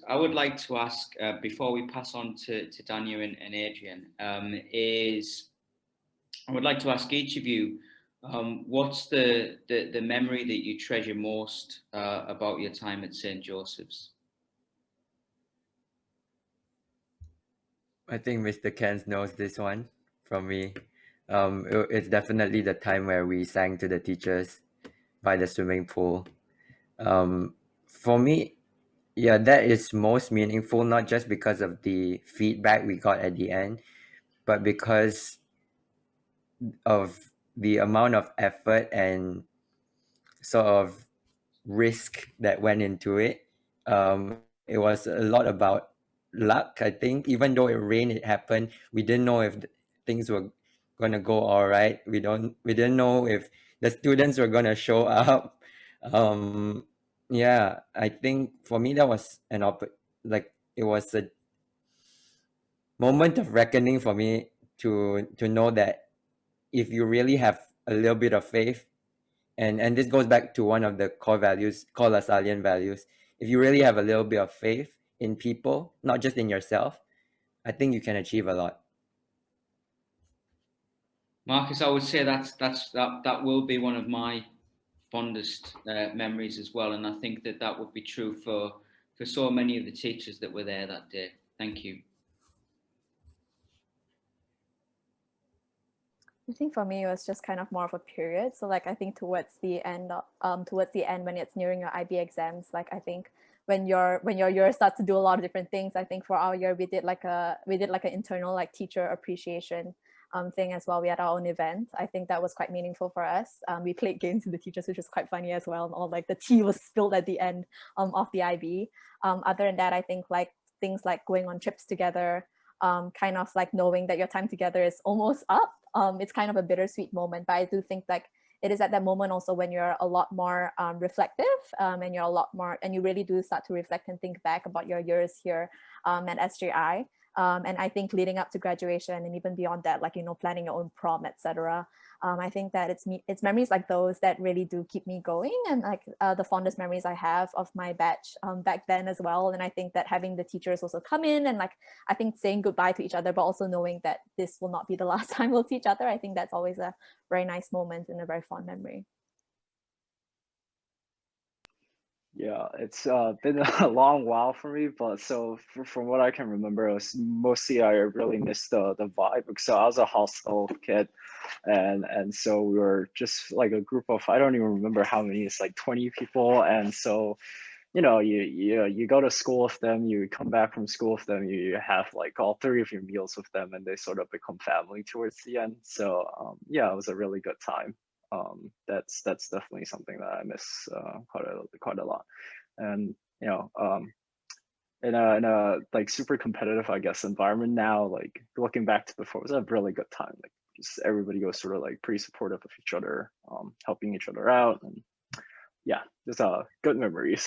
I would like to ask before we pass on to Daniel and Adrian, is I would like to ask each of you, what's the memory that you treasure most about your time at St. Joseph's? I think Mr. Kens knows this one from me. It's definitely the time where we sang to the teachers by the swimming pool. For me, yeah, that is most meaningful, not just because of the feedback we got at the end, but because of the amount of effort and sort of risk that went into it. It was a lot about luck, I think. Even though it rained, it happened. We didn't know if things were gonna go all right. We didn't know if the students were gonna show up. Yeah, I think for me that was like it was a moment of reckoning for me to know that if you really have a little bit of faith, and this goes back to one of the core values, core Lasallian values. If you really have a little bit of faith in people, not just in yourself, I think you can achieve a lot. Marcus, I would say that will be one of my fondest memories as well, and I think that would be true for so many of the teachers that were there that day. Thank you. I think for me, it was just kind of more of a period. So like, I think towards the end when it's nearing your IB exams, like I think when your year starts to do a lot of different things, I think for our year, we did like an internal like teacher appreciation thing as well. We had our own event. I think that was quite meaningful for us. We played games with the teachers, which was quite funny as well. And all like the tea was spilled at the end of the IB. Other than that, I think like things like going on trips together, kind of like knowing that your time together is almost up. It's kind of a bittersweet moment, but I do think like it is at that moment also when you're a lot more reflective, and you're a lot more, and you really do start to reflect and think back about your years here at SJI. And I think leading up to graduation and even beyond that, like, you know, planning your own prom, etc. I think that it's memories like those that really do keep me going, and like the fondest memories I have of my batch back then as well. And I think that having the teachers also come in and like, I think saying goodbye to each other, but also knowing that this will not be the last time we'll see each other. I think that's always a very nice moment and a very fond memory. Yeah, it's been a long while for me, but so from what I can remember, it was mostly I really missed the vibe because I was a hostel kid, and so we were just like a group of, I don't even remember how many, it's like 20 people, and so you know you go to school with them, you come back from school with them, you have like all three of your meals with them, and they sort of become family towards the end. So yeah, it was a really good time. That's definitely something that I miss quite a lot. And you know, in a like super competitive, I guess, environment now, like looking back to before, it was a really good time. Like just everybody was sort of like pretty supportive of each other, helping each other out, and yeah, just good memories.